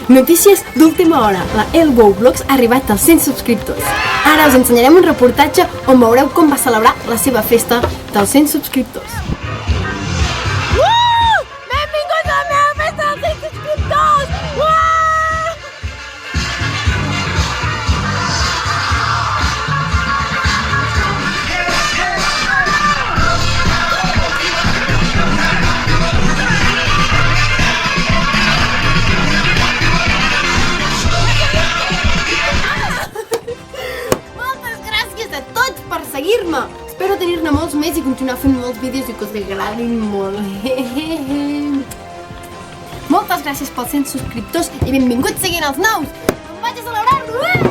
Notícies d'última hora. La Elbow Vlogs ha arribat als 100 subscriptors. Ara us ensenyarem un reportatge on veureu com va celebrar la seva festa dels 100 subscriptors. Benvinguts a la meva festa dels 100 subscriptors! Seguir-me! Espero tenir-ne molts més i continuar fent molts vídeos i que us agradin molt. Moltes gràcies pels 100 subscriptors i benvinguts seguint els nous! Em vaig a celebrar-ho!